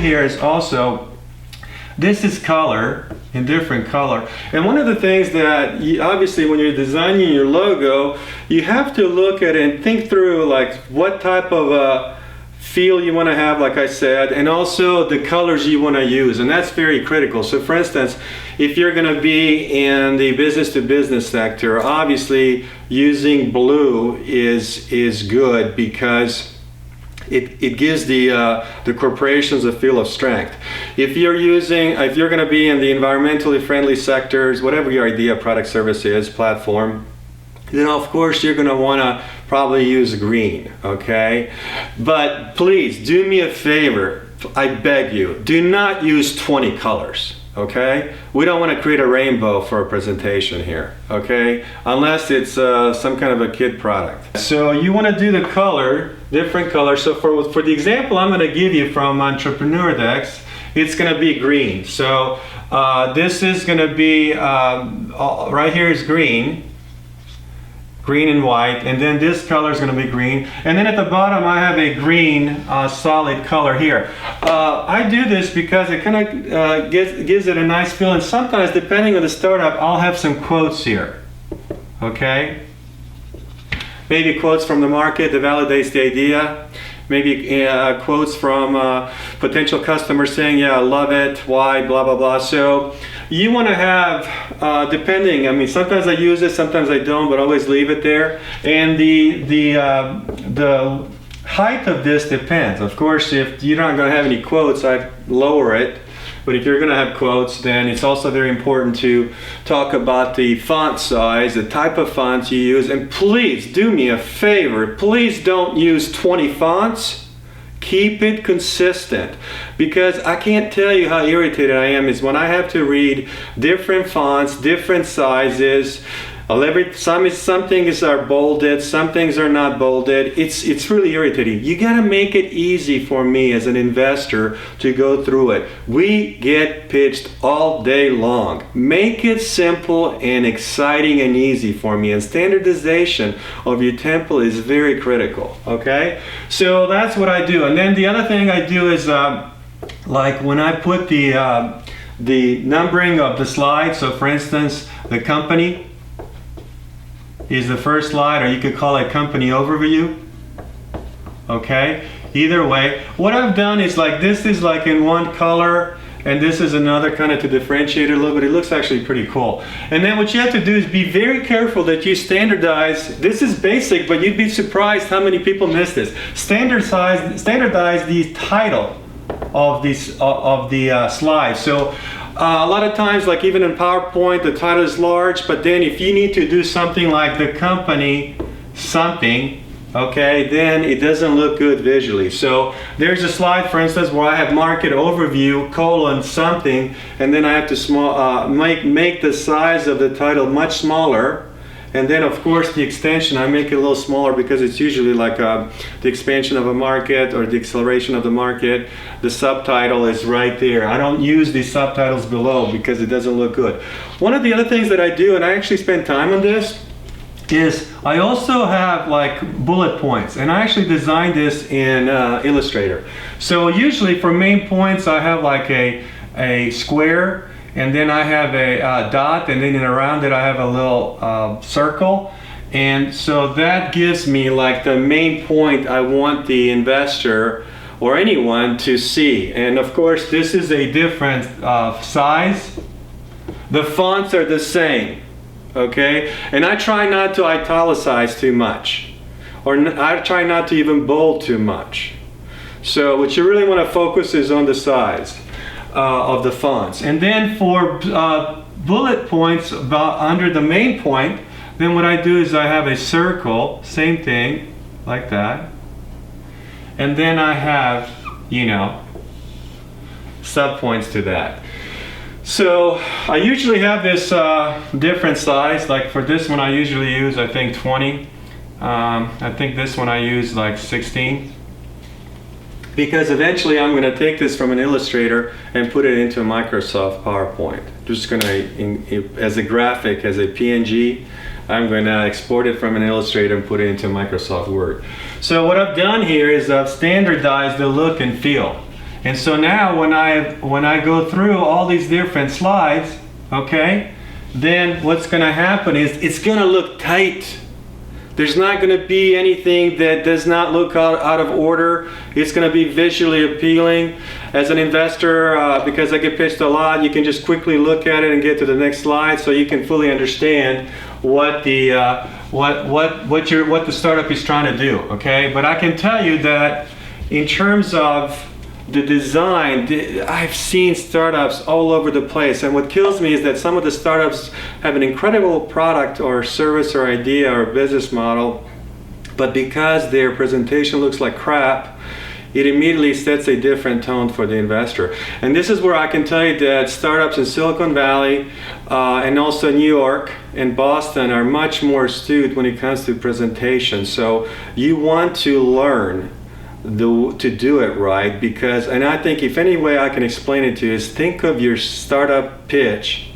here is also, this is color, in different color. And one of the things that obviously when you're designing your logo, you have to look at it and think through like what type of feel you want to have, like I said, and also the colors you want to use, and that's very critical. So for instance, if you're going to be in the business to business sector, obviously using blue is good because it gives the corporations a feel of strength. If you're going to be in the environmentally friendly sectors, whatever your idea, product, service is, platform, then of course you're going to want to probably use green, okay? But please do me a favor, I beg you, do not use 20 colors, okay? We don't want to create a rainbow for a presentation here, okay? Unless it's some kind of a kid product. So you want to do the color, different colors. So for the example I'm going to give you from entrepreneurdex, it's going to be green. So this is going to be, right here is green and white, and then this color is going to be green, and then at the bottom I have a green solid color here. I do this because it kind of gives it a nice feel, and sometimes depending on the startup I'll have some quotes here, okay? Maybe quotes from the market that validates the idea, maybe quotes from potential customers saying, yeah, I love it, why, blah, blah, blah. So you want to have, depending, I mean, sometimes I use it, sometimes I don't, but always leave it there. And the height of this depends. Of course, if you're not going to have any quotes, I lower it. But if you're going to have quotes, then it's also very important to talk about the font size, the type of fonts you use. And please do me a favor, please don't use 20 fonts. Keep it consistent, because I can't tell you how irritated I am is when I have to read different fonts, different sizes. Some things are bolded, some things are not bolded. It's really irritating. You gotta make it easy for me as an investor to go through it. We get pitched all day long. Make it simple and exciting and easy for me. And standardization of your template is very critical, okay? So that's what I do. And then the other thing I do is like when I put the numbering of the slides, so for instance, the company is the first slide, or you could call it company overview, okay? Either way, what I've done is like this is like in one color, and this is another, kind of to differentiate it a little bit. It looks actually pretty cool. And then what you have to do is be very careful that you standardize. This is basic, but you'd be surprised how many people miss this. Standardize the title of the slide. So a lot of times, like even in PowerPoint, the title is large, but then if you need to do something like the company something, okay, then it doesn't look good visually. So there's a slide, for instance, where I have market overview, colon something, and then I have to make the size of the title much smaller. And then of course the extension, I make it a little smaller because it's usually like the expansion of a market or the acceleration of the market. The subtitle is right there. I don't use these subtitles below because it doesn't look good. One of the other things that I do, and I actually spend time on this, is I also have like bullet points, and I actually designed this in Illustrator. So usually for main points I have like a square, and then I have a dot, and then around it I have a little circle. And so that gives me like the main point I want the investor or anyone to see. And of course this is a different size. The fonts are the same, okay? And I try not to italicize too much, or I try not to even bold too much. So what you really want to focus is on the size of the fonts. And then for bullet points under the main point, then what I do is I have a circle, same thing, like that. And then I have, you know, subpoints to that. So I usually have this different size. Like for this one I usually use, I think 20. I think this one I use like 16. Because eventually I'm going to take this from an Illustrator and put it into a Microsoft PowerPoint. Just going to, as a graphic, as a PNG, I'm going to export it from an Illustrator and put it into Microsoft Word. So what I've done here is I've standardized the look and feel. And so now when I go through all these different slides, okay, then what's going to happen is it's going to look tight. There's not going to be anything that does not look out of order. It's going to be visually appealing. As an investor, because I get pitched a lot, you can just quickly look at it and get to the next slide, so you can fully understand what the startup is trying to do. Okay, but I can tell you that in terms of the design, I've seen startups all over the place, and what kills me is that some of the startups have an incredible product or service or idea or business model, but because their presentation looks like crap, it immediately sets a different tone for the investor. And this is where I can tell you that startups in Silicon Valley and also New York and Boston are much more astute when it comes to presentation. So you want to learn to do it right, because, and I think if any way I can explain it to you is, think of your startup pitch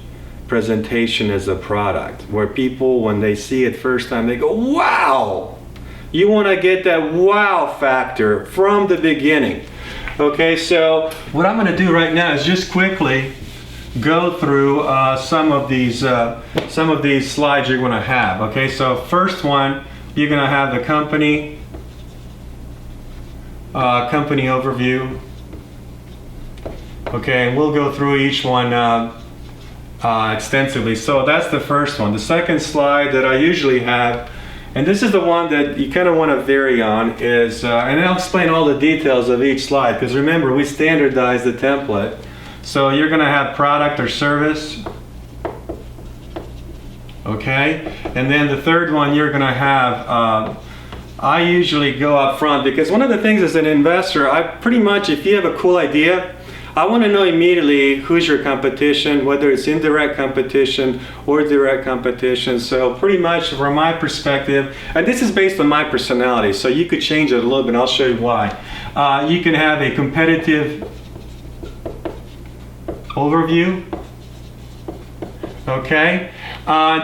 presentation as a product, where people, when they see it first time, they go, wow! You want to get that wow factor from the beginning. Okay, so what I'm going to do right now is just quickly go through some of these slides you're going to have. Okay, so first one, you're going to have the company overview. Okay, and we'll go through each one extensively. So that's the first one. The second slide that I usually have, and this is the one that you kind of want to vary on, is, and I'll explain all the details of each slide, because remember, we standardized the template. So you're going to have product or service, okay? And then the third one you're going to have, I usually go up front, because one of the things as an investor, I pretty much, if you have a cool idea, I want to know immediately who's your competition, whether it's indirect competition or direct competition. So pretty much from my perspective, and this is based on my personality, so you could change it a little bit, I'll show you why. You can have a competitive overview. Okay,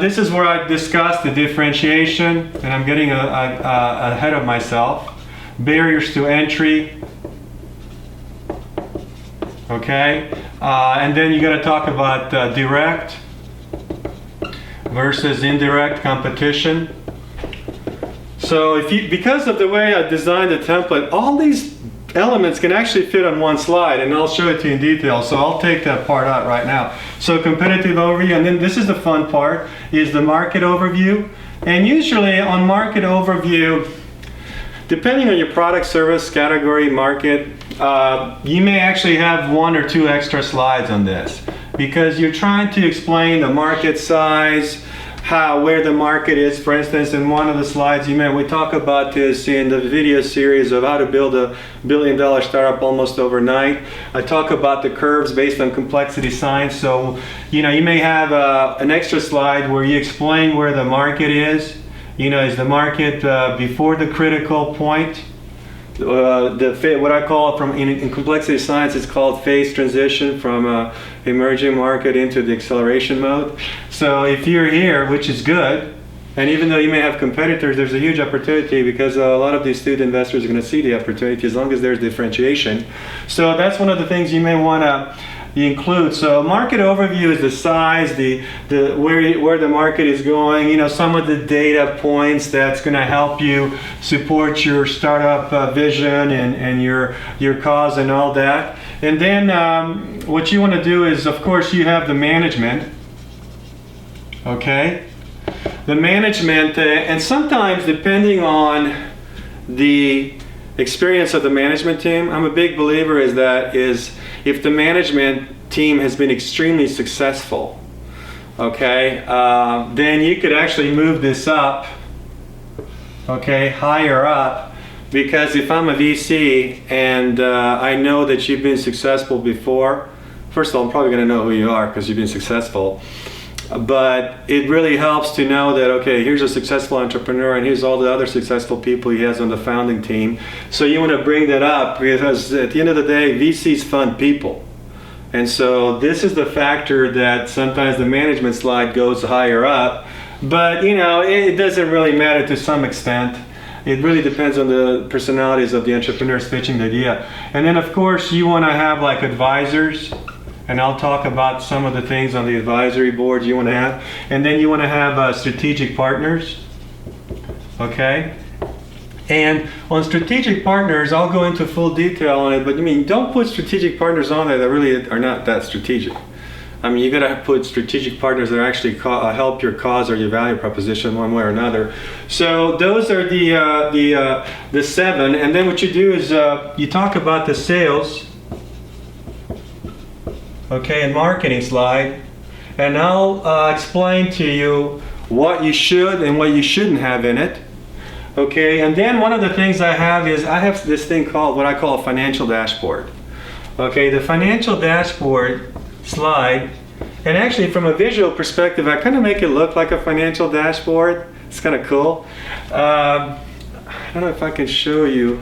this is where I discuss the differentiation, and I'm getting ahead of myself. Barriers to entry. Okay, and then you got to talk about direct versus indirect competition. So because of the way I designed the template, all these elements can actually fit on one slide, and I'll show it to you in detail. So I'll take that part out right now. So competitive overview, and then this is the fun part, is the market overview. And usually on market overview, depending on your product, service, category, market, you may actually have 1 or 2 extra slides on this, because you're trying to explain the market size, where the market is. For instance, in one of the slides we talk about this in the video series of how to build a $1 billion startup almost overnight. I talk about the curves based on complexity science. So you may have an extra slide where you explain where the market is. Is the market before the critical point? What I call it in complexity science, it's called phase transition from emerging market into the acceleration mode. So if you're here, which is good, and even though you may have competitors, there's a huge opportunity, because a lot of these student investors are going to see the opportunity as long as there's differentiation. So that's one of the things you may want to include. So market overview is the size, where the market is going, some of the data points that's going to help you support your startup vision and your cause and all that. And then what you want to do is, of course, you have the management. Okay, the management, and sometimes depending on the experience of the management team, I'm a big believer is if the management team has been extremely successful, okay, then you could actually move this up, okay, higher up, because if I'm a VC and I know that you've been successful before, first of all, I'm probably going to know who you are because you've been successful. But it really helps to know that, okay, here's a successful entrepreneur and here's all the other successful people he has on the founding team. So you want to bring that up, because at the end of the day, VCs fund people. And so this is the factor that sometimes the management slide goes higher up, but it doesn't really matter to some extent. It really depends on the personalities of the entrepreneurs pitching the idea. And then of course you want to have like advisors, and I'll talk about some of the things on the advisory board you want to have. And then you want to have strategic partners, okay? And on strategic partners, I'll go into full detail on it, but I mean, don't put strategic partners on there that really are not that strategic. I mean, you gotta put strategic partners that actually help your cause or your value proposition one way or another. So those are the 7, and then what you do is you talk about the sales, okay, and marketing slide, and I'll explain to you what you should and what you shouldn't have in it. Okay, and then one of the things I have is I have this thing called what I call a financial dashboard. Okay, the financial dashboard slide, and actually from a visual perspective, I kind of make it look like a financial dashboard. It's kind of cool. I don't know if I can show you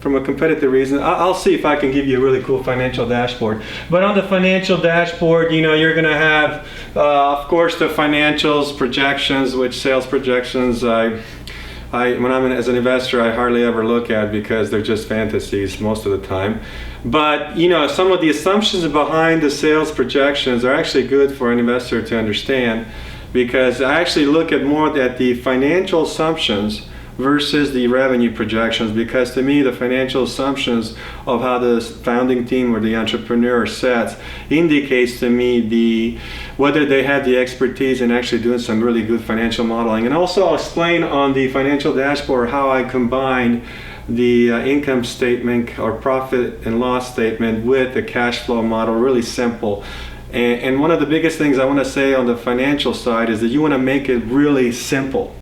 from a competitive reason. I'll see if I can give you a really cool financial dashboard. But on the financial dashboard, you know, you're going to have, of course, the financials, projections, which sales projections, when I'm as an investor, I hardly ever look at because they're just fantasies most of the time. But you know, some of the assumptions behind the sales projections are actually good for an investor to understand, because I actually look at more at the financial assumptions versus the revenue projections, because to me the financial assumptions of how the founding team or the entrepreneur sets indicates to me whether they have the expertise in actually doing some really good financial modeling. And also I'll explain on the financial dashboard how I combine the income statement or profit and loss statement with the cash flow model, really simple. And one of the biggest things I want to say on the financial side is that you want to make it really simple.